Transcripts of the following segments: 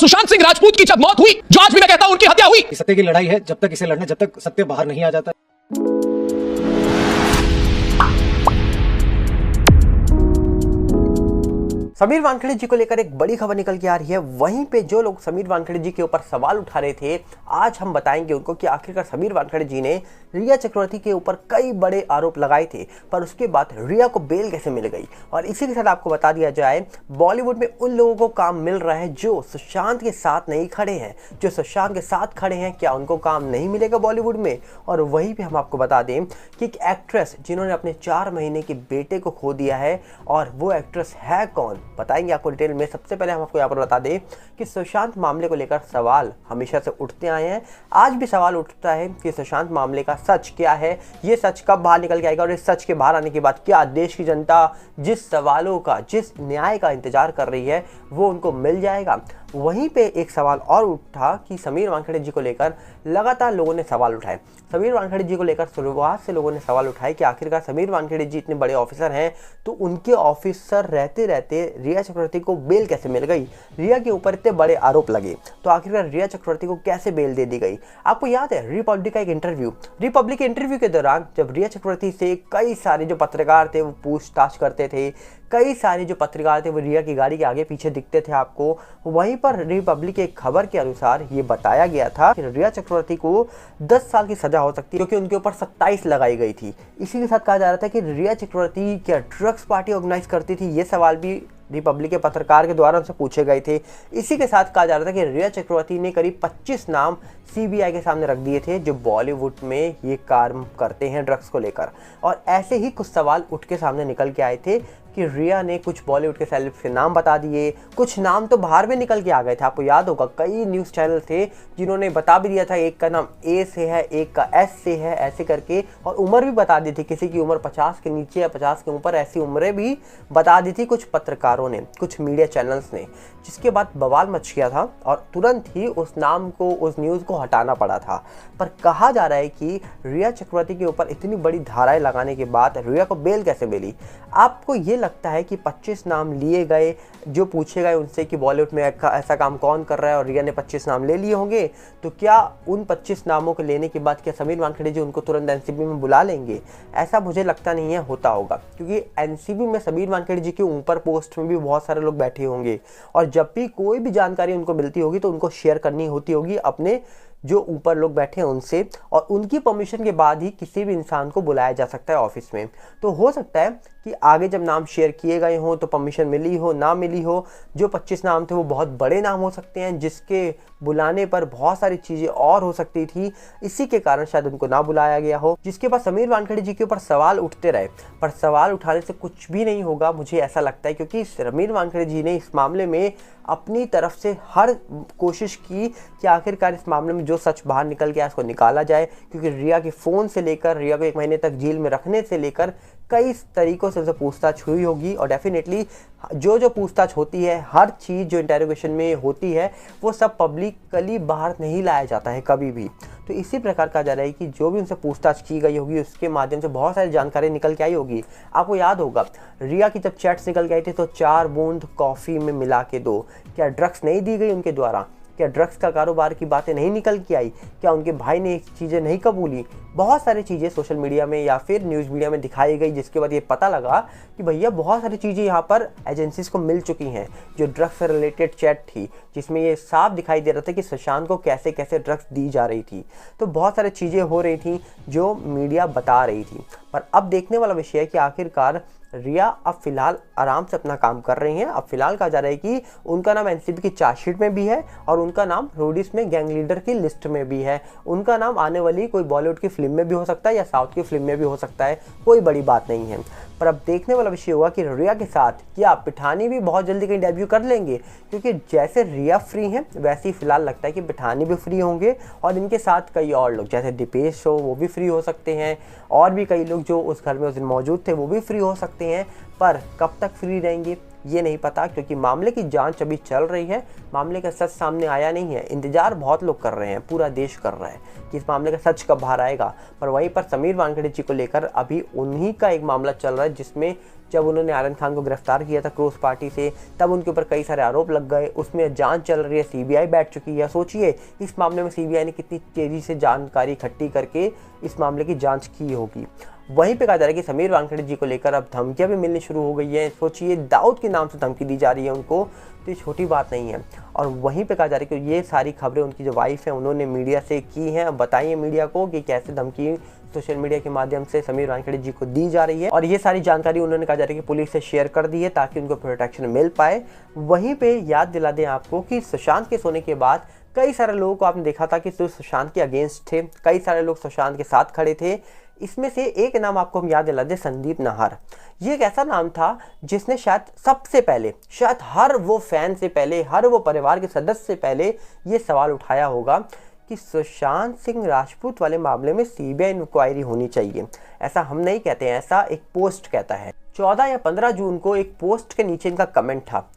सुशांत सिंह राजपूत की जब मौत हुई, जो आज भी मैं कहता हूं उनकी हत्या हुई। सत्य की लड़ाई है, जब तक इसे लड़ना, जब तक सत्य बाहर नहीं आ जाता। समीर वानखेड़े जी को लेकर एक बड़ी खबर निकल के आ रही है। वहीं पे जो लोग समीर वानखेड़े जी के ऊपर सवाल उठा रहे थे, आज हम बताएंगे उनको कि आखिरकार समीर वानखेड़े जी ने रिया चक्रवर्ती के ऊपर कई बड़े आरोप लगाए थे, पर उसके बाद रिया को बेल कैसे मिल गई। और इसी के साथ आपको बता दिया जाए, बॉलीवुड में उन लोगों को काम मिल रहा है जो सुशांत के साथ नहीं खड़े हैं। जो सुशांत के साथ खड़े हैं, क्या उनको काम नहीं मिलेगा बॉलीवुड में? और वहीं पर हम आपको बता दें कि एक एक्ट्रेस जिन्होंने अपने 4 महीने के बेटे को खो दिया है, और वो एक्ट्रेस है कौन, बताएंगे आपको डिटेल में। सबसे पहले हम आपको यहाँ पर बता दें कि सुशांत मामले को लेकर सवाल हमेशा से उठते आए हैं। आज भी सवाल उठता है कि सुशांत मामले का सच क्या है, ये सच कब बाहर निकल के आएगा, और इस सच के बाहर आने के बाद क्या देश की जनता जिस सवालों का, जिस न्याय का इंतजार कर रही है, वो उनको मिल जाएगा। वहीं पे एक सवाल और उठा कि समीर वानखेड़े जी को लेकर लगातार लोगों ने सवाल उठाए। समीर वानखेड़े जी को लेकर शुरुआत से लोगों ने सवाल उठाए कि आखिरकार समीर वानखेड़े जी इतने बड़े ऑफिसर हैं, तो उनके ऑफिसर रहते रहते रिया चक्रवर्ती को बेल कैसे मिल गई। रिया के ऊपर इतने बड़े आरोप लगे, तो आखिरकार रिया चक्रवर्ती को कैसे बेल दे दी गई। आपको याद है रिपब्लिक का एक इंटरव्यू, रिपब्लिक के इंटरव्यू के दौरान जब रिया चक्रवर्ती से कई सारे जो पत्रकार थे वो पूछताछ करते थे, कई सारे जो पत्रकार थे वो रिया की गाड़ी के आगे पीछे दिखते थे आपको। वहीं पर रिपब्लिक की खबर के अनुसार ये बताया गया था कि रिया चक्रवर्ती को 10 साल की सजा हो सकती है, क्योंकि उनके ऊपर 27 लगाई गई थी। इसी के साथ कहा जा रहा था कि रिया चक्रवर्ती क्या ड्रग्स पार्टी ऑर्गेनाइज करती थी, ये सवाल भी रिपब्लिक के पत्रकार के द्वारा उनसे पूछे गए थे। इसी के साथ कहा जा रहा था कि रिया चक्रवर्ती ने करीब 25 नाम सीबीआई के सामने रख दिए थे जो बॉलीवुड में ये काम करते हैं ड्रग्स को लेकर। और ऐसे ही कुछ सवाल उठ के सामने निकल के आए थे कि रिया ने कुछ बॉलीवुड के सेलेब्स के नाम बता दिए, कुछ नाम तो बाहर में निकल के आ गए थे। आपको याद होगा कई न्यूज़ चैनल थे जिन्होंने बता भी दिया था, एक का नाम ए से है, एक का एस से है, ऐसे करके, और उम्र भी बता दी थी, किसी की उम्र 50 के नीचे या 50 के ऊपर, ऐसी उम्रें भी बता दी थी कुछ पत्रकारों ने, कुछ मीडिया चैनल्स ने। जिसके बाद बवाल मच गया था और तुरंत ही उस नाम को, उस न्यूज़ को हटाना पड़ा था। पर कहा जा रहा है कि रिया चक्रवर्ती के ऊपर इतनी बड़ी धाराएं लगाने के बाद रिया को बेल कैसे मिली। आपको ये लगता है कि 25 नाम लिए गए, जो पूछे गए उनसे कि बॉलीवुड में ऐसा काम कौन कर रहा है, और रिया ने 25 नाम ले लिए होंगे, तो क्या उन 25 नामों को लेने के बाद क्या समीर वानखेड़े जी उनको तुरंत एनसीबी में बुला लेंगे? ऐसा मुझे लगता नहीं है होता होगा, क्योंकि एनसीबी में समीर वानखेड़े जी के ऊपर पोस्ट में भी बहुत सारे लोग बैठे होंगे, और जब भी कोई भी जानकारी उनको मिलती होगी तो उनको शेयर करनी होती होगी अपने जो ऊपर लोग बैठे हैं उनसे, और उनकी परमिशन के बाद ही किसी भी इंसान को बुलाया जा सकता है ऑफिस में। तो हो सकता है कि आगे जब नाम शेयर किए गए हों तो परमिशन मिली हो, ना मिली हो। जो 25 नाम थे वो बहुत बड़े नाम हो सकते हैं, जिसके बुलाने पर बहुत सारी चीज़ें और हो सकती थी, इसी के कारण शायद उनको ना बुलाया गया हो। जिसके बाद समीर वानखेड़े जी के ऊपर सवाल उठते रहे, पर सवाल उठाने से कुछ भी नहीं होगा, मुझे ऐसा लगता है, क्योंकि समीर वानखेड़े जी ने इस मामले में अपनी तरफ से हर कोशिश की कि आखिरकार इस मामले में जो सच बाहर निकल के उसको निकाला जाए। क्योंकि रिया के फ़ोन से लेकर, रिया को 1 महीने तक जेल में रखने से लेकर कई तरीकों से उनसे पूछताछ हुई होगी, और डेफिनेटली जो पूछताछ होती है, हर चीज़ जो इंटेरोगेशन में होती है, वो सब पब्लिकली बाहर नहीं लाया जाता है कभी भी। तो इसी प्रकार कहा जा रहा है कि जो भी उनसे पूछताछ की गई होगी उसके माध्यम से बहुत सारी जानकारी निकल के आई होगी। आपको याद होगा रिया की जब चैट्स निकल के आई थी तो 4 बूंद कॉफ़ी में मिला के दो, क्या ड्रग्स नहीं दी गई उनके द्वारा? क्या ड्रग्स का कारोबार की बातें नहीं निकल के आई? क्या उनके भाई ने चीज़ें नहीं कबूली? बहुत सारी चीज़ें सोशल मीडिया में या फिर न्यूज़ मीडिया में दिखाई गई, जिसके बाद ये पता लगा कि भैया बहुत सारी चीज़ें यहाँ पर एजेंसीज को मिल चुकी हैं। जो ड्रग्स से रिलेटेड चैट थी, जिसमें ये साफ दिखाई दे रहा था कि सुशांत को कैसे कैसे ड्रग्स दी जा रही थी, तो बहुत सारी चीज़ें हो रही थी जो मीडिया बता रही थी। पर अब देखने वाला विषय है कि आखिरकार रिया अब फिलहाल आराम से अपना काम कर रही हैं। अब फिलहाल कहा जा रहा है कि उनका नाम एनसीबी की चार्जशीट में भी है, और उनका नाम रोडिस में गैंग लीडर की लिस्ट में भी है। उनका नाम आने वाली कोई बॉलीवुड की फिल्म में भी हो सकता है या साउथ की फिल्म में भी हो सकता है, कोई बड़ी बात नहीं है। पर अब देखने वाला विषय होगा कि रिया के साथ क्या पिठानी भी बहुत जल्दी कहीं डेब्यू कर लेंगे, क्योंकि जैसे रिया फ्री हैं वैसे ही फिलहाल लगता है कि पिठानी भी फ्री होंगे, और इनके साथ कई और लोग जैसे दीपेश हो वो भी फ्री हो सकते हैं, और भी कई लोग जो उस घर में उस दिन मौजूद थे वो भी फ्री हो सकते हैं। पर कब तक फ्री रहेंगे, ये नहीं पता, क्योंकि मामले की जांच अभी चल रही है। मामले का सच सामने आया नहीं है। इंतजार बहुत लोग कर रहे हैं, पूरा देश कर रहा है कि इस मामले का सच कब बाहर आएगा। पर वहीं पर समीर वानखेड़े जी को लेकर अभी उन्हीं का एक मामला चल रहा है, जिसमें जब उन्होंने आर्यन खान को गिरफ्तार किया था क्रॉस पार्टी से, तब उनके ऊपर कई सारे आरोप लग गए। उसमें जांच चल रही है, सीबीआई बैठ चुकी है। सोचिए इस मामले में सीबीआई ने कितनी तेजी से जानकारी इकट्ठी करके इस मामले की जांच की होगी। वहीं पे कहा जा रहा है कि समीर वानखेड़े जी को लेकर अब धमकियां भी मिलनी शुरू हो गई है। सोचिए दाऊद के नाम से धमकी दी जा रही है उनको, तो ये छोटी बात नहीं है। और वहीं पे कहा जा रहा है कि ये सारी खबरें उनकी जो वाइफ है उन्होंने मीडिया से की हैं। अब बताइए मीडिया को कि कैसे धमकी सोशल मीडिया के माध्यम से समीर वानखेड़े जी को दी जा रही है। और ये सारी जानकारी उन्होंने कहा जा रहा है कि पुलिस से शेयर कर दी है ताकि उनको प्रोटेक्शन मिल पाए। वहीं पे याद दिला दें आपको कि सुशांत के सोने के बाद कई सारे लोगों को आपने देखा था कि जो सुशांत के अगेंस्ट थे, कई सारे लोग सुशांत के साथ खड़े थे। इसमें से एक नाम आपको हम याद दिला दें, संदीप नाहर। ये एक ऐसा नाम था जिसने शायद सबसे पहले, शायद हर वो फैन से पहले, हर वो परिवार के सदस्य से पहले ये सवाल उठाया होगा कि सुशांत सिंह राजपूत वाले मामले में सीबीआई इंक्वायरी होनी चाहिए। ऐसा हम नहीं कहते हैं, ऐसा एक पोस्ट कहता है। 14 या 15 जून को एक पोस्ट के नीचे इनका कमेंट था,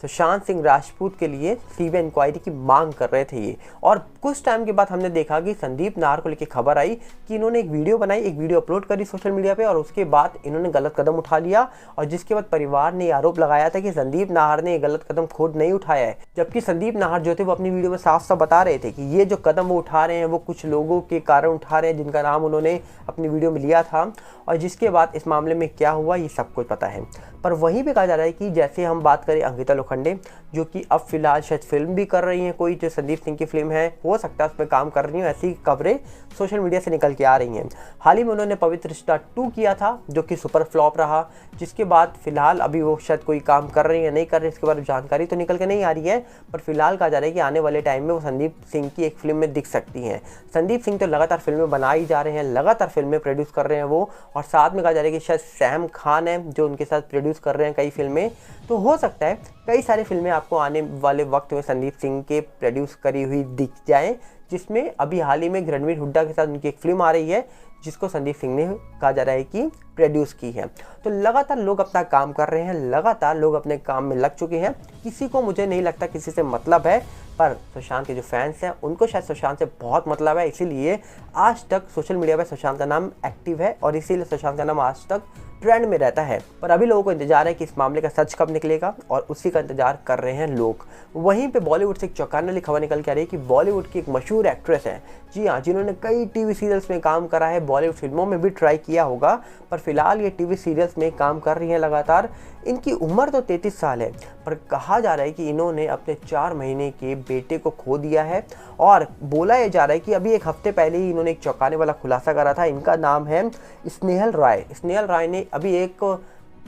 सुशांत सिंह राजपूत के लिए सीबीआई इंक्वायरी की मांग कर रहे थे ये। और कुछ टाइम के बाद हमने देखा कि संदीप नाहर को लेकर खबर आई कि इन्होंने एक वीडियो बनाई, एक वीडियो अपलोड करी सोशल मीडिया पे, और उसके बाद इन्होंने गलत कदम उठा लिया। और जिसके बाद परिवार ने आरोप लगाया था कि संदीप नाहर ने गलत कदम खुद नहीं उठाया है, जबकि संदीप नाहर जो थे वो अपनी वीडियो में साफ साफ बता रहे थे कि ये जो कदम वो उठा रहे हैं वो कुछ लोगों के कारण उठा रहे हैं जिनका नाम उन्होंने अपनी वीडियो में लिया था। और जिसके बाद इस मामले में क्या हुआ ये सब कुछ पता है। पर वहीं पे कहा जा रहा है कि जैसे हम बात करें अंकिता लोखंडे, जो कि अब फिलहाल शायद फिल्म भी कर रही हैं, कोई जो संदीप सिंह की फिल्म है, हो सकता है उसमें काम कर रही हैं, ऐसी खबरें सोशल मीडिया से निकल के आ रही हैं। हाल ही में उन्होंने पवित्र रिश्ता 2 किया था जो कि सुपर फ्लॉप रहा, जिसके बाद फिलहाल अभी वो शायद कोई काम कर रही है, नहीं कर रही, इसके बारे में जानकारी तो निकल के नहीं आ रही है। पर फिलहाल कहा जा रहा है कि आने वाले टाइम में वो संदीप सिंह की एक फिल्म में दिख सकती हैं। संदीप सिंह तो लगातार फिल्में बनाई जा रहे हैं, लगातार फिल्में प्रोड्यूस कर रहे हैं वो, और साथ में कहा जा रहा है कि शायद सैम खान है जो उनके साथ प्रोड्यूस कर रहे हैं कई फिल्में। तो हो सकता है कई सारी फिल्में आपको आने वाले वक्त में संदीप सिंह के प्रोड्यूस करी हुई दिख जाएं, जिसमें अभी हाल ही में रणवीर हुड्डा के साथ उनकी एक फिल्म आ रही है जिसको संदीप सिंह ने कहा जा रहा है कि प्रोड्यूस की है। तो लगातार लोग अपना काम कर रहे हैं, लगातार लोग अपने काम में लग चुके हैं। किसी को, मुझे नहीं लगता किसी से मतलब है, पर सुशांत के जो फैंस हैं उनको शायद सुशांत से बहुत मतलब है। इसीलिए आज तक सोशल मीडिया पर सुशांत का नाम एक्टिव है और इसीलिए सुशांत का नाम आज तक ट्रेंड में रहता है। पर अभी लोगों को इंतजार है कि इस मामले का सच कब निकलेगा, और उसी का इंतजार कर रहे हैं लोग। वहीं पे बॉलीवुड से एक चौंकाने वाली खबर निकल के आ रही है कि बॉलीवुड की एक मशहूर एक्ट्रेस है, जी हाँ, जिन्होंने कई टीवी सीरियल्स में काम करा है, बॉलीवुड फिल्मों में भी ट्राई किया होगा, पर फिलहाल ये टीवी सीरियल्स में काम कर रही हैं लगातार। इनकी उम्र तो 33 साल है, पर कहा जा रहा है कि इन्होंने अपने 4 महीने के बेटे को खो दिया है। और बोला यह जा रहा है कि अभी एक हफ्ते पहले ही इन्होंने एक चौंकाने वाला खुलासा करा था। इनका नाम है स्नेहल राय। स्नेहल राय ने अभी एक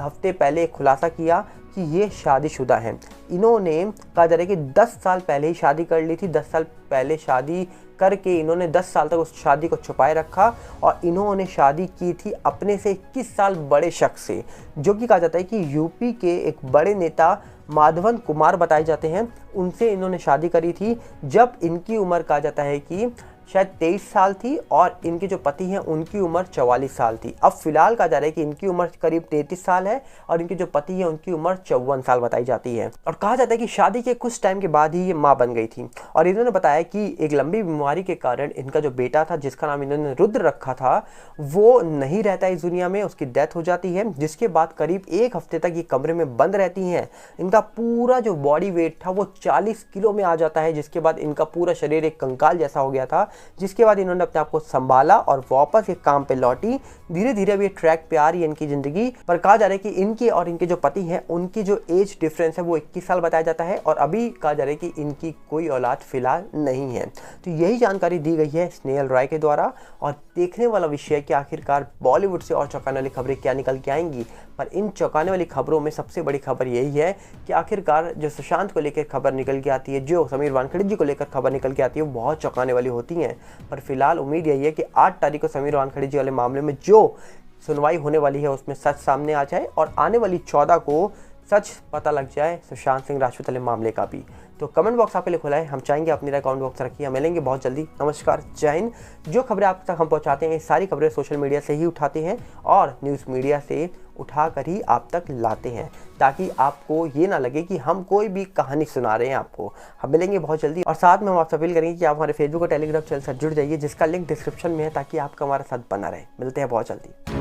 हफ्ते पहले एक खुलासा किया कि ये शादीशुदा हैं। इन्होंने कहा जा रहा है कि 10 साल पहले ही शादी कर ली थी। 10 साल पहले शादी करके इन्होंने 10 साल तक उस शादी को छुपाए रखा, और इन्होंने शादी की थी अपने से 21 साल बड़े शख्स से, जो कि कहा जाता है कि यूपी के एक बड़े नेता माधवन कुमार बताए जाते हैं। उनसे इन्होंने शादी करी थी जब इनकी उम्र कहा जाता है कि शायद 23 साल थी, और इनके जो पति हैं उनकी उम्र 44 साल थी। अब फिलहाल कहा जा रहा है कि इनकी उम्र करीब 33 साल है और इनके जो पति हैं उनकी उम्र 54 साल बताई जाती है। और कहा जाता है कि शादी के कुछ टाइम के बाद ही ये माँ बन गई थी। और इन्होंने बताया कि एक लंबी बीमारी के कारण इनका जो बेटा था, जिसका नाम इन्होंने रुद्र रखा था, वो नहीं रहता इस दुनिया में, उसकी डेथ हो जाती है। जिसके बाद करीब 1 हफ्ते तक ये कमरे में बंद रहती हैं। इनका पूरा जो बॉडी वेट था वो 40 किलो में आ जाता है, जिसके बाद इनका पूरा शरीर एक कंकाल जैसा हो गया था। जिसके बाद इन्होंने अपने आप को संभाला और वापस एक काम पे लौटी। धीरे धीरे अब ये ट्रैक पे आ रही है इनकी जिंदगी। पर कहा जा रहा है कि इनके और इनके जो पति हैं उनकी जो एज डिफरेंस है वो 21 साल बताया जाता है, और अभी कहा जा रहा है कि इनकी कोई औलाद फिलहाल नहीं है। तो यही जानकारी दी गई है स्नेहल राय के द्वारा। और देखने वाला विषय है कि आखिरकार बॉलीवुड से और चौंकाने वाली खबरें क्या निकल के आएंगी। पर इन चौंकाने वाली खबरों में सबसे बड़ी खबर यही है कि आखिरकार जो सुशांत को लेकर खबर निकल के आती है, जो समीर वानखेड़े जी को लेकर खबर निकल के आती है, वो बहुत चौंकाने वाली होती हैं। पर फिलहाल उम्मीद यही है कि 8 तारीख को समीर वानखेड़े जी वाले मामले में जो सुनवाई होने वाली है उसमें सच सामने आ जाए, और आने वाली 14 को सच पता लग जाए सुशांत सिंह राजपूत वाले मामले का भी। तो कमेंट बॉक्स आपके लिए खुला है, हम चाहेंगे अपनी राय कमेंट बॉक्स रखिए। मिलेंगे बहुत जल्दी। नमस्कार, जय हिंद। जो खबरें आप तक हम पहुंचाते हैं, सारी खबरें सोशल मीडिया से ही उठाते हैं और न्यूज़ मीडिया से उठाकर ही आप तक लाते हैं, ताकि आपको ये ना लगे कि हम कोई भी कहानी सुना रहे हैं आपको। हम मिलेंगे बहुत जल्दी और साथ में हम आपसे अपील करेंगे कि आप हमारे फेसबुक और टेलीग्राम चैनल से जुड़ जाइए, जिसका लिंक डिस्क्रिप्शन में है, ताकि आपका हमारे साथ बना रहे। मिलते हैं बहुत जल्दी।